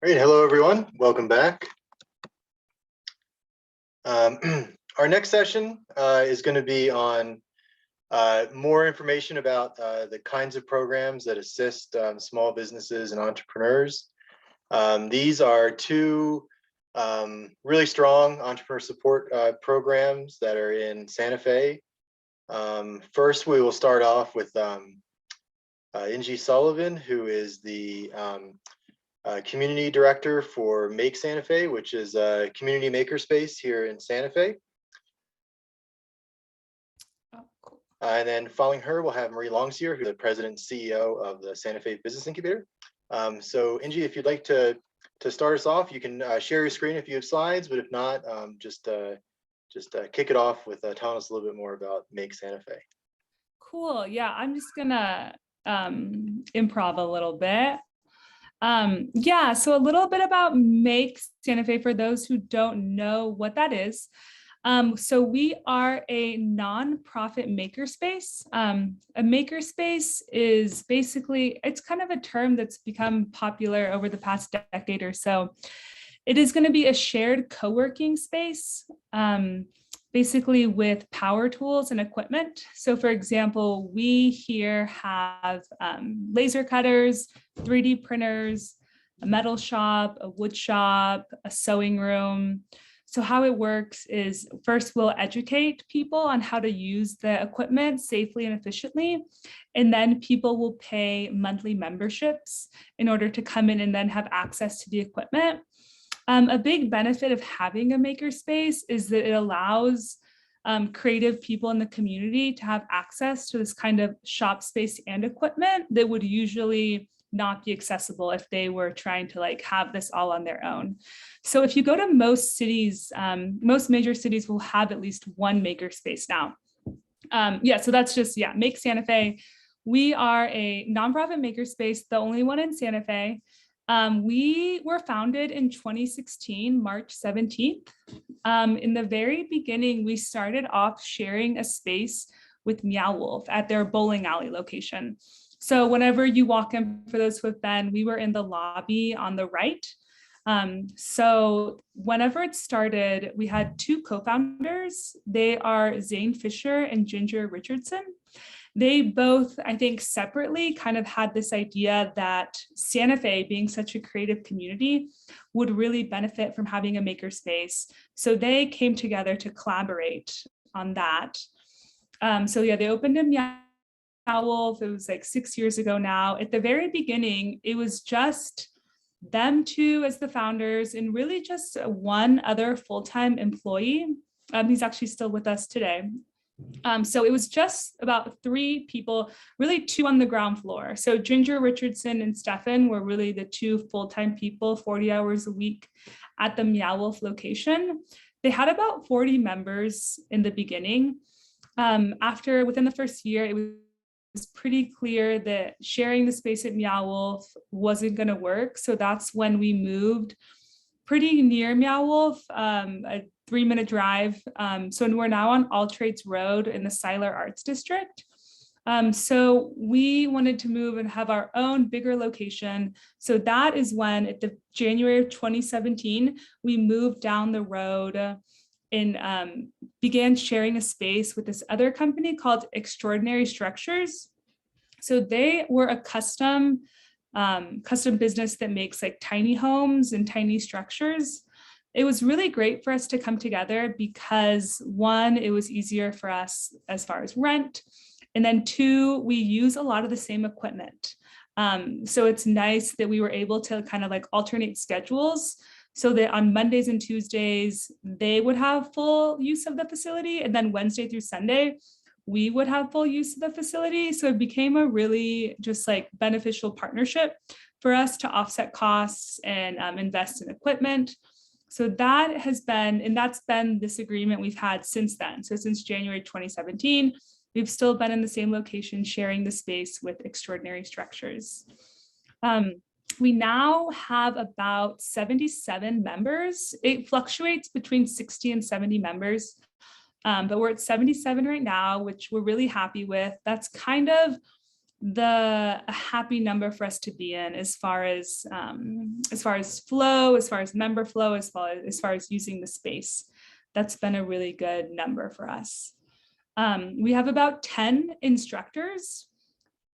Great. Hello, everyone. Welcome back. Our next session is going to be on more information about the kinds of programs that assist small businesses and entrepreneurs. These are two really strong entrepreneur support programs that are in Santa Fe. First, we will start off with Ingy Sullivan, who is the Community Director for Make Santa Fe, which is a community makerspace here in Santa Fe. Oh, cool. And then following her, we'll have Marie Longseer, who's the President and CEO of the Santa Fe Business Incubator. So Ingy, if you'd like to start us off, you can share your screen if you have slides, but if not, just kick it off with telling us a little bit more about Make Santa Fe. Cool. Yeah, I'm just gonna improv a little bit. So a little bit about Make Santa Fe for those who don't know what that is. So we are a nonprofit makerspace. A makerspace is basically, it's kind of a term that's become popular over the past decade or so. It is going to be a shared co-working space, basically with power tools and equipment. So for example, we here have laser cutters, 3D printers, a metal shop, a wood shop, a sewing room. So how it works is first we'll educate people on how to use the equipment safely and efficiently. And then people will pay monthly memberships in order to come in and then have access to the equipment. A big benefit of having a makerspace is that it allows creative people in the community to have access to this kind of shop space and equipment that would usually not be accessible if they were trying to have this all on their own. So if you go to most cities, most major cities will have at least one makerspace now. So that's just, Make Santa Fe. We are a nonprofit makerspace, the only one in Santa Fe. We were founded in 2016, March 17th. In the very beginning, we started off sharing a space with Meow Wolf at their bowling alley location. So whenever you walk in, for those who have been, we were in the lobby on the right. So whenever it started, we had two co-founders. They are Zane Fisher and Ginger Richardson. They both, I think, separately kind of had this idea that Santa Fe, being such a creative community, would really benefit from having a makerspace. So they came together to collaborate on that. They opened in Meow Wolf. It was 6 years ago now. At the very beginning, it was just them two as the founders and really just one other full-time employee. He's actually still with us today. So it was just about three people, really two on the ground floor. So Ginger Richardson and Stefan were really the two full-time people, 40 hours a week at the Meow Wolf location. They had about 40 members in the beginning. Within the first year, it was pretty clear that sharing the space at Meow Wolf wasn't going to work. So that's when we moved pretty near Meow Wolf, a 3-minute drive. So we're now on All Trades Road in the Seiler Arts District. So we wanted to move and have our own bigger location. So that is when, at the January of 2017, we moved down the road and began sharing a space with this other company called Extraordinary Structures. So they were a custom business that makes tiny homes and tiny structures. It was really great for us to come together because one, it was easier for us as far as rent. And then two, we use a lot of the same equipment. So it's nice that we were able to kind of alternate schedules so that on Mondays and Tuesdays, they would have full use of the facility. And then Wednesday through Sunday, we would have full use of the facility. So it became a really just beneficial partnership for us to offset costs and invest in equipment. So that's been this agreement we've had since then. So since January 2017, we've still been in the same location, sharing the space with Extraordinary Structures. We now have about 77 members. It fluctuates between 60 and 70 members, but we're at 77 right now, which we're really happy with. That's kind of a happy number for us to be in as far as flow, as far as member flow, as far as using the space. That's been a really good number for us. We have about 10 instructors.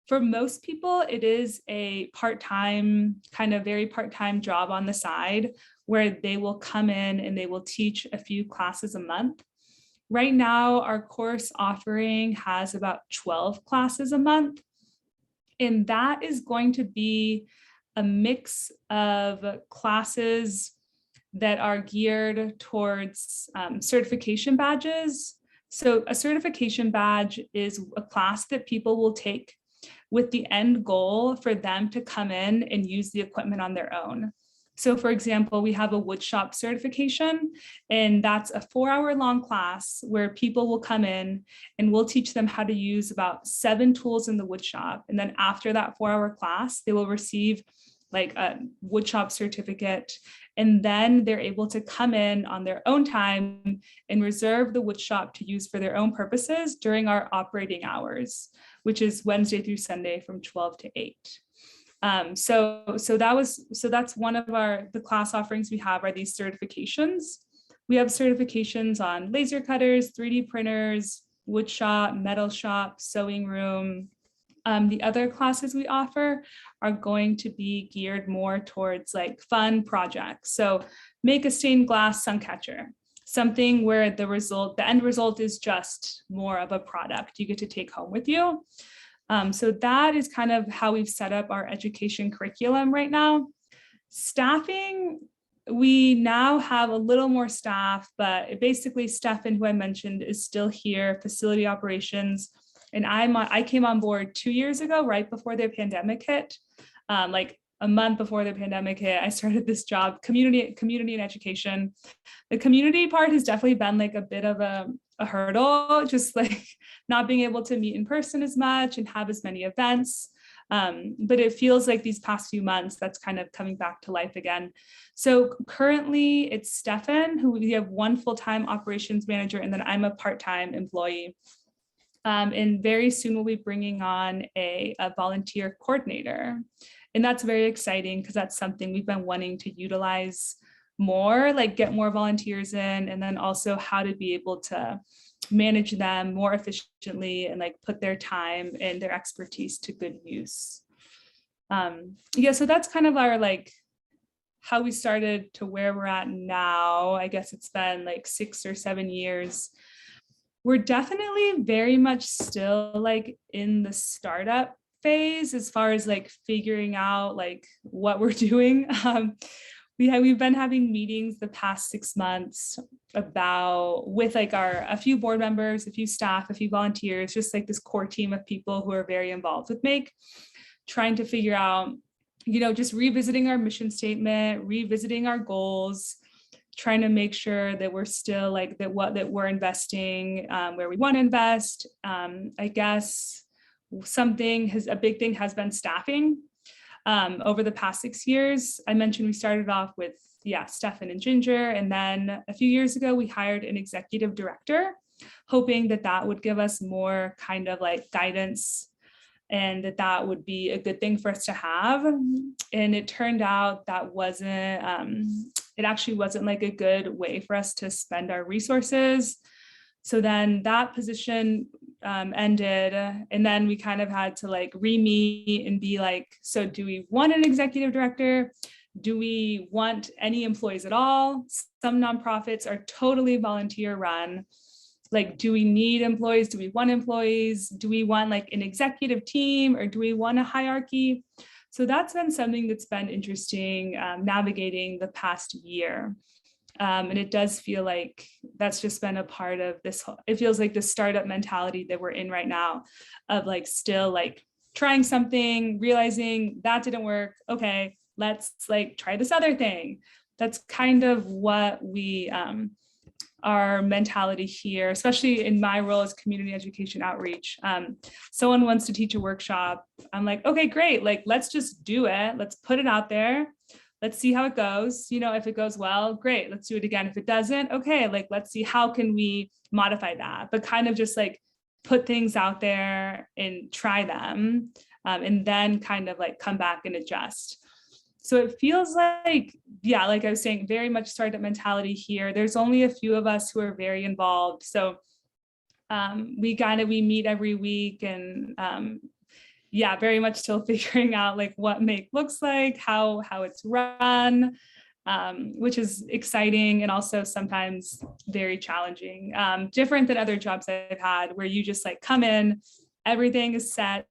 For most people, it is a part-time, kind of very part-time job on the side where they will come in and they will teach a few classes a month. Right now, our course offering has about 12 classes a month. And that is going to be a mix of classes that are geared towards certification badges. So a certification badge is a class that people will take with the end goal for them to come in and use the equipment on their own. So for example, we have a woodshop certification, and that's a 4-hour-long class where people will come in and we'll teach them how to use about 7 tools in the woodshop. And then after that 4-hour class, they will receive like a woodshop certificate. And then they're able to come in on their own time and reserve the woodshop to use for their own purposes during our operating hours, which is Wednesday through Sunday from 12 to 8. So that's one of the class offerings we have are these certifications. We have certifications on laser cutters, 3D printers, wood shop, metal shop, sewing room. The other classes we offer are going to be geared more towards like fun projects. So make a stained glass sun catcher, something where the end result is just more of a product you get to take home with you. So that is kind of how we've set up our education curriculum right now. Staffing, we now have a little more staff, but basically Stefan, who I mentioned, is still here, facility operations. And I came on board 2 years ago, right before the pandemic hit. Like a month before the pandemic hit, I started this job, community and education. The community part has definitely been like a bit of a hurdle, just like not being able to meet in person as much and have as many events. But it feels like these past few months, that's kind of coming back to life again. So currently it's Stefan, who we have one full-time operations manager, and then I'm a part-time employee. And very soon we'll be bringing on a volunteer coordinator. And that's very exciting because that's something we've been wanting to utilize more, like get more volunteers in, and then also how to be able to manage them more efficiently and like put their time and their expertise to good use. Yeah, so that's kind of our like how we started to where we're at now. I guess it's been like 6 or 7 years. We're definitely very much still like in the startup phase as far as like figuring out like what we're doing. We've been having meetings the past 6 months with like a few board members, a few staff, a few volunteers, just like this core team of people who are very involved with Make, trying to figure out, just revisiting our mission statement, revisiting our goals, trying to make sure that we're still like that we're investing where we want to invest. I guess a big thing has been staffing. Over the past 6 years, I mentioned we started off with Stefan and Ginger, and then a few years ago we hired an executive director, hoping that would give us more kind of like guidance and that would be a good thing for us to have. And it turned out it actually wasn't like a good way for us to spend our resources. So then that position ended, and then we kind of had to like re-meet and be like, so do we want an executive director? Do we want any employees at all? Some nonprofits are totally volunteer run. Like, do we need employees? Do we want employees? Do we want like an executive team, or do we want a hierarchy? So that's been something that's been interesting, navigating the past year. And it does feel like that's just been a part of this. It feels like the startup mentality that we're in right now, of like still like trying something, realizing that didn't work. Okay, let's like try this other thing. That's kind of what our mentality here, especially in my role as community education outreach. Someone wants to teach a workshop. I'm like, okay, great. Like, let's just do it. Let's put it out there. Let's see how it goes. If it goes well, great. Let's do it again. If it doesn't, okay, like, let's see how can we modify that, but kind of just like put things out there and try them. and then kind of like come back and adjust. So it feels like, yeah, like I was saying, very much startup mentality here. There's only a few of us who are very involved. So we meet every week, and yeah, very much still figuring out like what Make looks like, how it's run, which is exciting and also sometimes very challenging. Different than other jobs I've had where you just like come in, everything is set,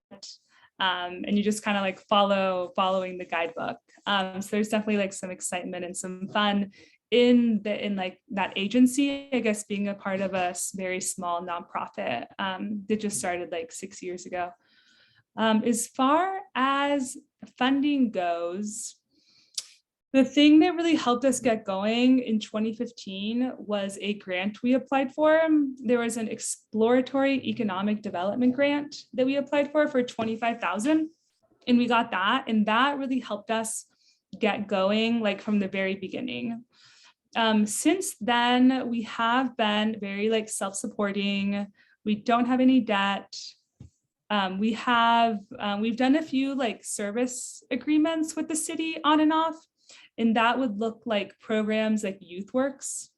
and you just kind of like following the guidebook. So there's definitely like some excitement and some fun in like that agency, I guess, being a part of a very small nonprofit that just started like 6 years ago. As far as funding goes, the thing that really helped us get going in 2015 was a grant we applied for. There was an exploratory economic development grant that we applied for $25,000, and we got that, and that really helped us get going like from the very beginning. Since then, we have been very like self-supporting. We don't have any debt. We've done a few like service agreements with the city on and off, and that would look like programs like YouthWorks,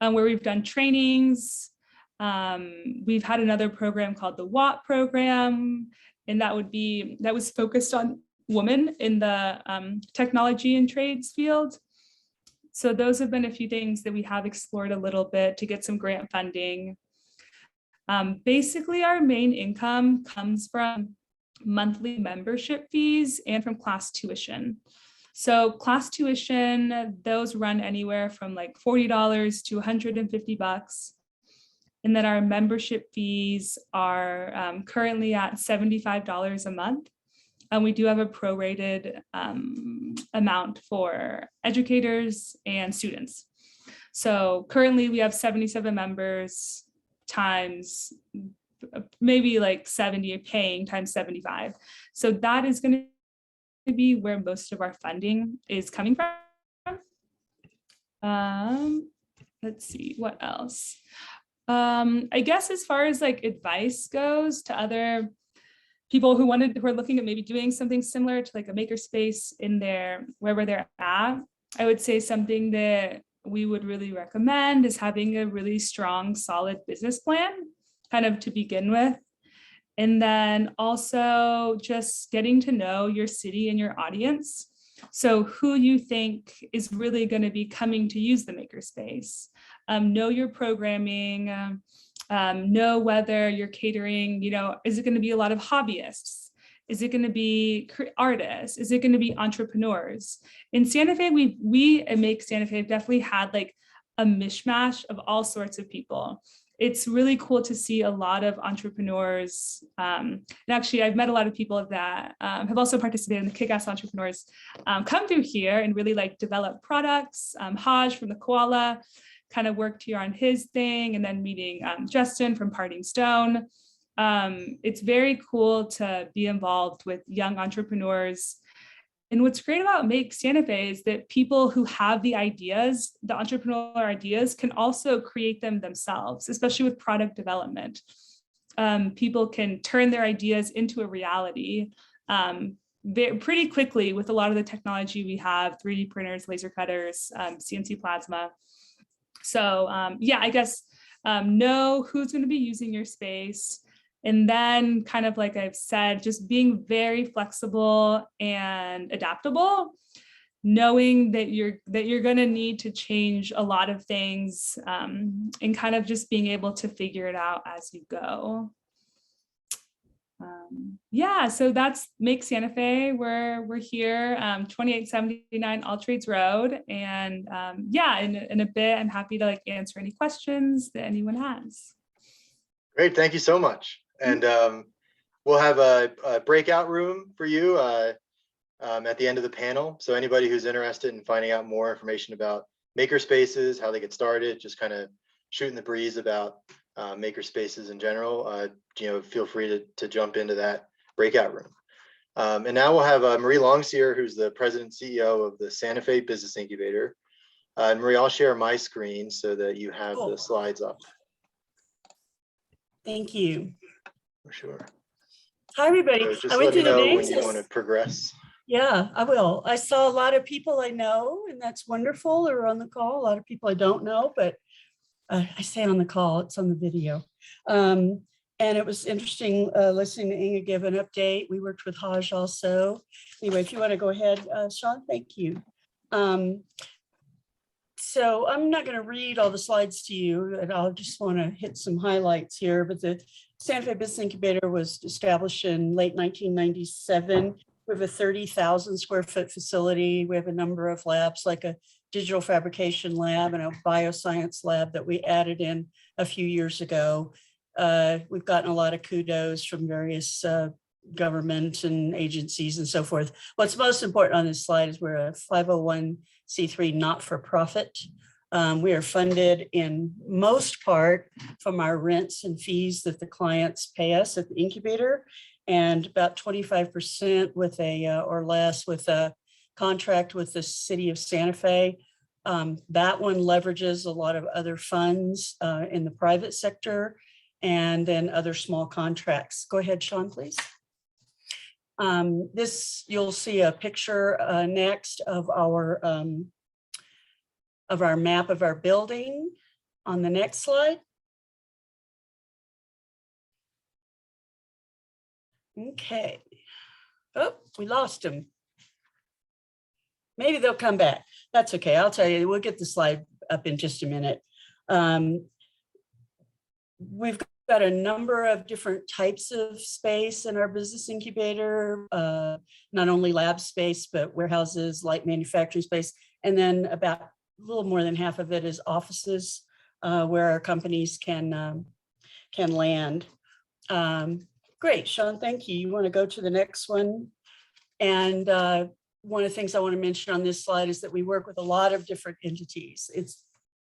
where we've done trainings. We've had another program called the WAT program, and that was focused on women in the technology and trades field. So those have been a few things that we have explored a little bit to get some grant funding. Basically, our main income comes from monthly membership fees and from class tuition. So class tuition, those run anywhere from like $40 to $150. And then our membership fees are currently at $75 a month. And we do have a prorated amount for educators and students. So currently we have 77 members times maybe like 70 paying times 75. So that is going to be where most of our funding is coming from. Let's see, what else? I guess as far as like advice goes to other people who are looking at maybe doing something similar to like a makerspace in wherever they're at, I would say something that we would really recommend is having a really strong, solid business plan, kind of to begin with. And then also just getting to know your city and your audience. So who you think is really going to be coming to use the makerspace. Know your programming, know whether you're catering, is it going to be a lot of hobbyists? Is it going to be artists? Is it going to be entrepreneurs? In Santa Fe, we at Make Santa Fe have definitely had like a mishmash of all sorts of people. It's really cool to see a lot of entrepreneurs. And actually, I've met a lot of people that have also participated in the Kick-Ass Entrepreneurs come through here and really like develop products. Haj from the Koala kind of worked here on his thing, and then meeting Justin from Parting Stone. It's very cool to be involved with young entrepreneurs. And what's great about Make Santa Fe is that people who have the ideas, the entrepreneurial ideas, can also create them themselves, especially with product development. People can turn their ideas into a reality pretty quickly with a lot of the technology we have, 3D printers, laser cutters, CNC plasma. So yeah, I guess know who's going to be using your space. And then kind of like I've said, just being very flexible and adaptable, knowing that you're going to need to change a lot of things, and kind of just being able to figure it out as you go. Yeah, so that's Make Santa Fe. We're here, 2879 All Trades Road. And yeah, in a bit, I'm happy to like answer any questions that anyone has. Great, thank you so much. And we'll have a breakout room for you at the end of the panel. So anybody who's interested in finding out more information about makerspaces, how they get started, just kind of shooting the breeze about makerspaces in general, feel free to jump into that breakout room. And now we'll have Marie Longseer, who's the president and CEO of the Santa Fe Business Incubator. And Marie, I'll share my screen so that you have the slides up. Thank you. For sure. Hi, everybody. So I just went let me through the know when names. you want to progress. Yeah, I will. I saw a lot of people I know, and that's wonderful. They're on the call. A lot of people I don't know, but I say on the call, it's on the video. And it was interesting listening to Inga give an update. We worked with Haj also. Anyway, if you want to go ahead, Sean, thank you. So I'm not going to read all the slides to you, and I'll just want to hit some highlights here. But the Santa Fe Business Incubator was established in late 1997. We have a 30,000 square foot facility. We have a number of labs, like a digital fabrication lab and a bioscience lab that we added in a few years ago. We've gotten a lot of kudos from various government and agencies and so forth. What's most important on this slide is we're a 501c3 not-for-profit. We are funded in most part from our rents and fees that the clients pay us at the incubator, and about 25% with a or less with a contract with the city of Santa Fe. That one leverages a lot of other funds in the private sector, and then other small contracts. Go ahead, Sean, please. This, you'll see a picture next of our map of our building on the next slide. Okay. Oh, we lost them. Maybe they'll come back. That's okay. I'll tell you, we'll get the slide up in just a minute. We've got a number of different types of space in our business incubator, not only lab space, but warehouses, light manufacturing space. And then about a little more than half of it is offices where our companies can land. Great, Sean, thank you. You want to go to the next one? And one of the things I want to mention on this slide is that we work with a lot of different entities.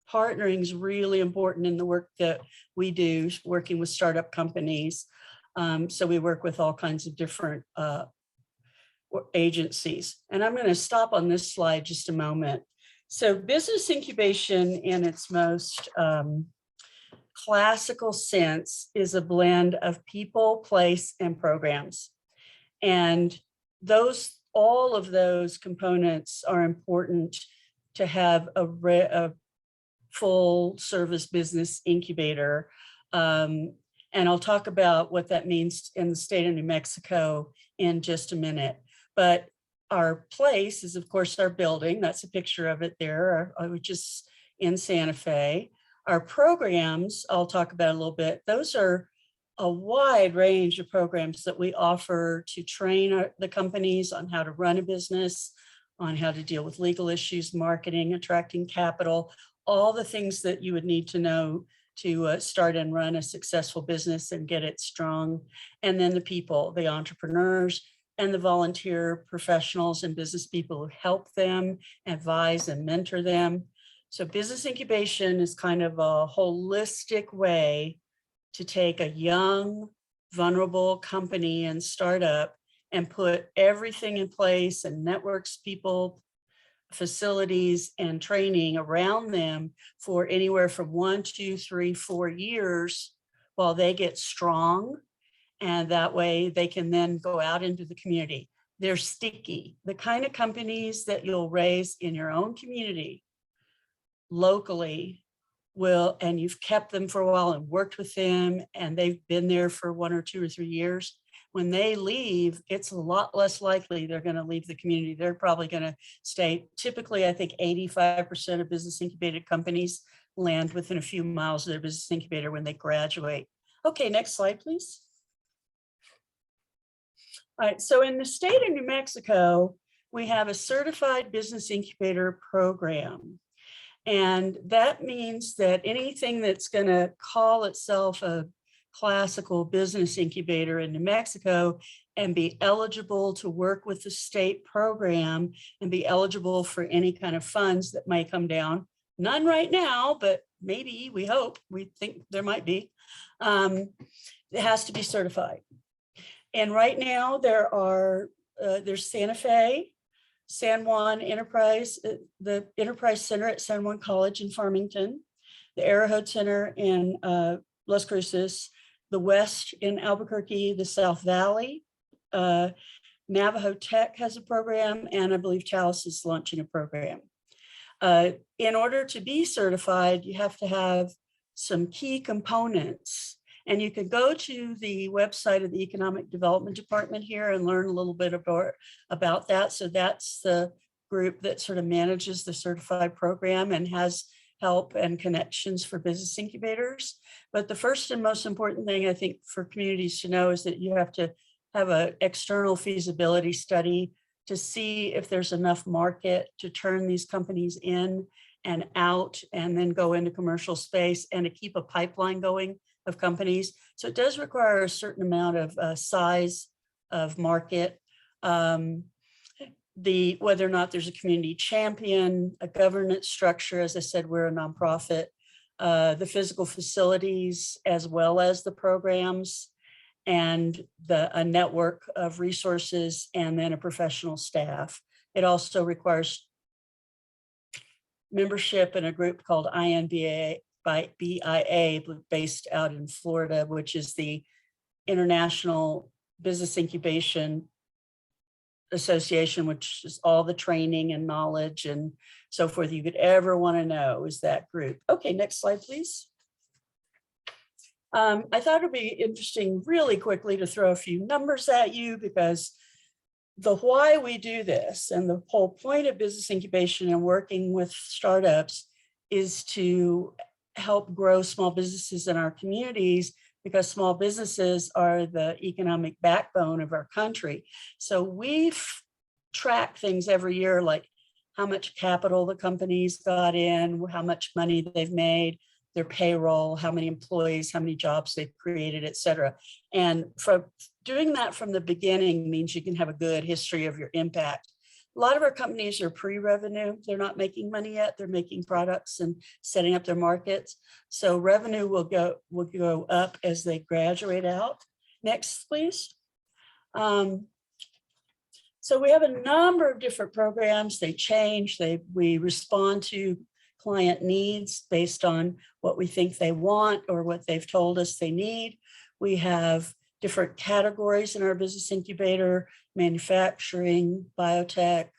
Partnering is really important in the work that we do, working with startup companies. So we work with all kinds of different agencies. And I'm going to stop on this slide just a moment. So business incubation in its most classical sense is a blend of people, place, and programs. And all of those components are important to have a full service business incubator. And I'll talk about what that means in the state of New Mexico in just a minute. But our place is, of course, our building. That's a picture of it there, which is in Santa Fe. Our programs, I'll talk about a little bit. Those are a wide range of programs that we offer to train the companies on how to run a business, on how to deal with legal issues, marketing, attracting capital, all the things that you would need to know to start and run a successful business and get it strong. And then the people, the entrepreneurs, and the volunteer professionals and business people who help them, advise and mentor them. So business incubation is kind of a holistic way to take a young, vulnerable company and startup and put everything in place and networks, people, facilities, and training around them for anywhere from 1, 2, 3, 4 years while they get strong. And that way they can then go out into the community. They're sticky. The kind of companies that you'll raise in your own community locally will, and you've kept them for a while and worked with them, and they've been there for 1 or 2 or 3 years. When they leave, it's a lot less likely they're going to leave the community. They're probably going to stay. Typically, I think 85% of business incubated companies land within a few miles of their business incubator when they graduate. Okay, next slide, please. All right, so in the state of New Mexico, we have a certified business incubator program. And that means that anything that's going to call itself a classical business incubator in New Mexico and be eligible to work with the state program and be eligible for any kind of funds that may come down. None right now, but maybe, we hope, we think there might be. It has to be certified. And right now there's Santa Fe, San Juan Enterprise, the Enterprise Center at San Juan College in Farmington, the Arrowhead Center in Las Cruces, the West in Albuquerque, the South Valley. Navajo Tech has a program, and I believe Taos is launching a program. In order to be certified, you have to have some key components. And you can go to the website of the Economic Development Department here and learn a little bit about that. So that's the group that sort of manages the certified program and has help and connections for business incubators. But the first and most important thing I think for communities to know is that you have to have an external feasibility study to see if there's enough market to turn these companies in and out and then go into commercial space and to keep a pipeline going of companies. So it does require a certain amount of size of market. Whether or not there's a community champion, a governance structure, as I said, we're a nonprofit, the physical facilities, as well as the programs, and a network of resources, and then a professional staff. It also requires membership in a group called INBA by BIA, based out in Florida, which is the International Business Incubation Association, which is all the training and knowledge and so forth you could ever want to know, is that group. Okay, next slide, please. I thought it'd be interesting really quickly to throw a few numbers at you, because the why we do this and the whole point of business incubation and working with startups is to help grow small businesses in our communities, because small businesses are the economic backbone of our country. So we track things every year, like how much capital the companies got in, how much money they've made, their payroll, how many employees, how many jobs they've created, et cetera. And from doing that from the beginning means you can have a good history of your impact. A lot of our companies are pre-revenue. They're not making money yet. They're making products and setting up their markets. So revenue will go up as they graduate out. Next, please. So we have a number of different programs. They change. We respond to client needs based on what we think they want or what they've told us they need. We have different categories in our business incubator: manufacturing, biotech,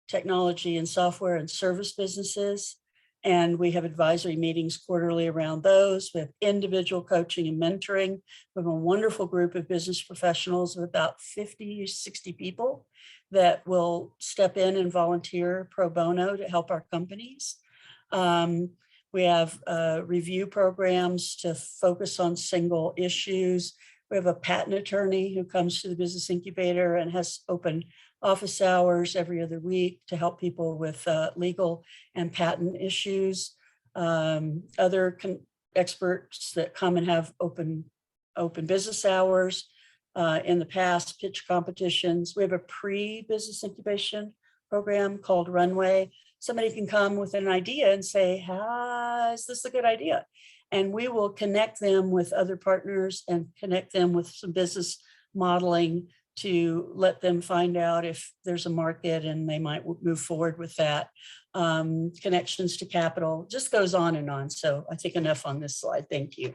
technology and software and service businesses. And we have advisory meetings quarterly around those. We have individual coaching and mentoring. We have a wonderful group of business professionals of about 50, 60 people that will step in and volunteer pro bono to help our companies. We have review programs to focus on single issues. We have a patent attorney who comes to the business incubator and has open office hours every other week to help people with legal and patent issues. Other experts that come and have open business hours. In the past, pitch competitions. We have a pre-business incubation program called Runway. Somebody can come with an idea and say, is this a good idea? And we will connect them with other partners and connect them with some business modeling to let them find out if there's a market and they might move forward with that. Connections to capital, just goes on and on. So I think enough on this slide. Thank you.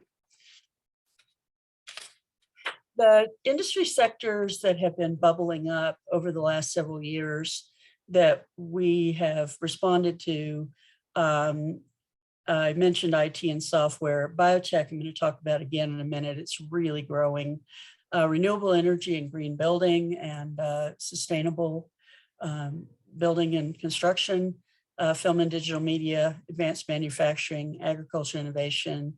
The industry sectors that have been bubbling up over the last several years that we have responded to, I mentioned IT and software. Biotech, I'm going to talk about again in a minute. It's really growing. Renewable energy and green building and sustainable building and construction, film and digital media, advanced manufacturing, agriculture innovation.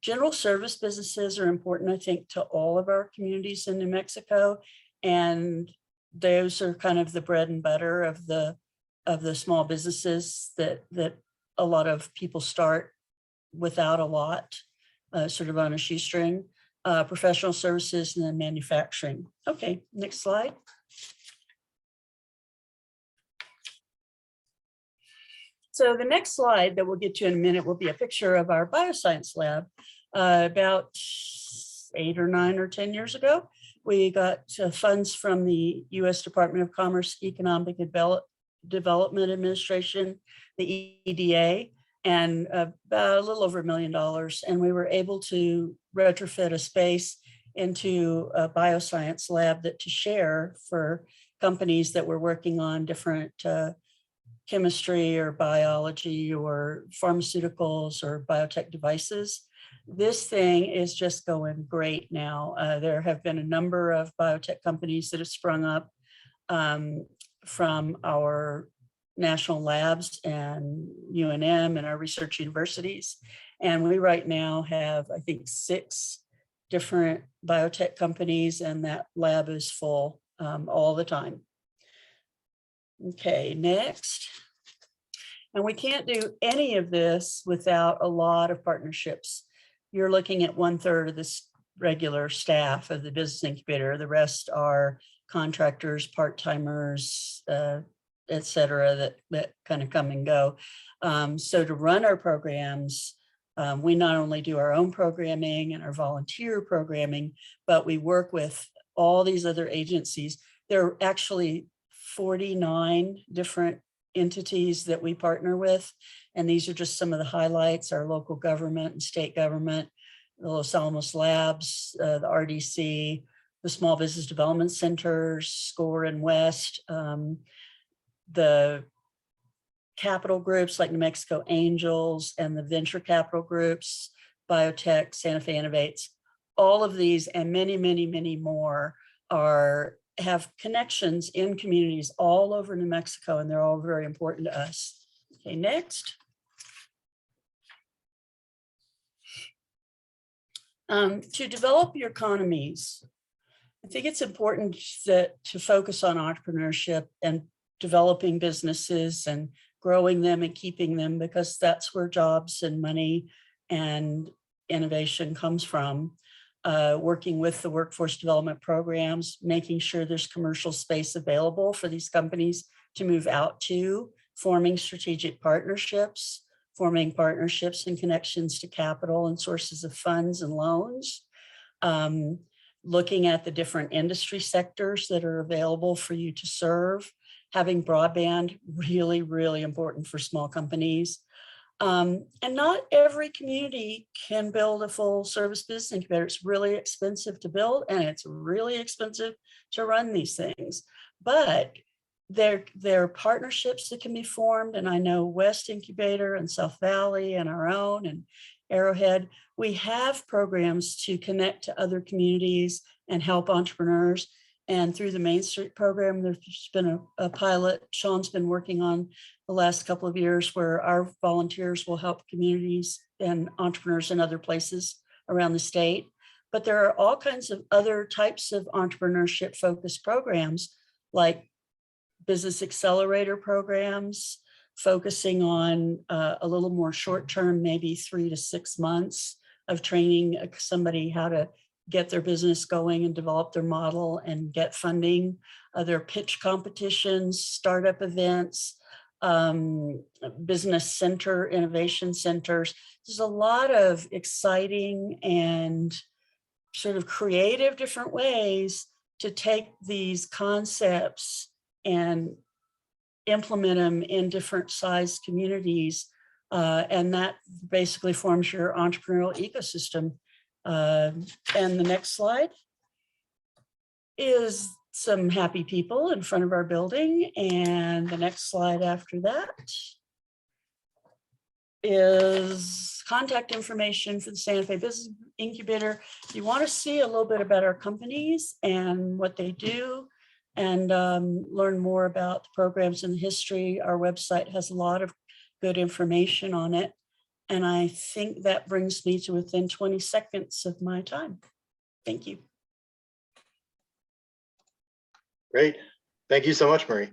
General service businesses are important, I think, to all of our communities in New Mexico. And those are kind of the bread and butter of the small businesses that a lot of people start without a lot, sort of on a shoestring. Professional services, and then manufacturing. Okay, next slide. So the next slide that we'll get to in a minute will be a picture of our bioscience lab. About 8 or 9 or 10 years ago, we got funds from the U.S. Department of Commerce Economic Development Administration, the EDA, and about a little over $1 million. And we were able to retrofit a space into a bioscience lab to share for companies that were working on different chemistry or biology or pharmaceuticals or biotech devices. This thing is just going great now. There have been a number of biotech companies that have sprung up from our national labs and UNM and our research universities. And we right now have, I think, 6 different biotech companies, and that lab is full all the time. Okay, next. And we can't do any of this without a lot of partnerships. You're looking at 1/3 of this regular staff of the business incubator. The rest are contractors, part-timers, et cetera, that kind of come and go. So to run our programs, we not only do our own programming and our volunteer programming, but we work with all these other agencies. There are actually 49 different entities that we partner with. And these are just some of the highlights: our local government and state government, the Los Alamos Labs, the RDC, the Small Business Development Centers, SCORE and West, the capital groups like New Mexico Angels and the venture capital groups, Biotech, Santa Fe Innovates. All of these and many, many, many more have connections in communities all over New Mexico, and they're all very important to us. Okay, next. To develop your economies, I think it's important to focus on entrepreneurship and developing businesses and growing them and keeping them, because that's where jobs and money and innovation comes from. Working with the workforce development programs, making sure there's commercial space available for these companies to move out to, forming strategic partnerships, forming partnerships and connections to capital and sources of funds and loans, looking at the different industry sectors that are available for you to serve, having broadband, really, really important for small companies. And not every community can build a full service business incubator. It's really expensive to build, and it's really expensive to run these things. But there are partnerships that can be formed. And I know West Incubator and South Valley and our own and Arrowhead, we have programs to connect to other communities and help entrepreneurs. And through the Main Street program, there's been a pilot Sean's been working on the last couple of years, where our volunteers will help communities and entrepreneurs in other places around the state. But there are all kinds of other types of entrepreneurship focused programs, like business accelerator programs, focusing on a little more short-term, maybe 3 to 6 months of training somebody how to get their business going and develop their model and get funding. There are pitch competitions, startup events, business center, innovation centers. There's a lot of exciting and sort of creative different ways to take these concepts and implement them in different sized communities. And that basically forms your entrepreneurial ecosystem. And the next slide is some happy people in front of our building. And the next slide after that is contact information for the Santa Fe Business Incubator. If you want to see a little bit about our companies and what they do, and learn more about the programs and the history, our website has a lot of good information on it. And I think that brings me to within 20 seconds of my time. Thank you. Great. Thank you so much, Marie.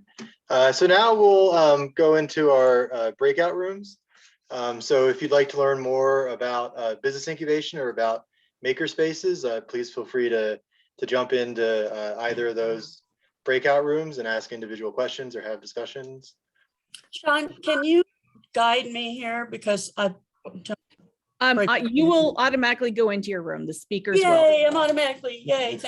So now we'll go into our breakout rooms. So if you'd like to learn more about business incubation or about makerspaces, please feel free to jump into either of those breakout rooms and ask individual questions or have discussions. Sean, can you guide me here? Because you will automatically go into your room. The speakers will. Yay, I'm automatically, yay.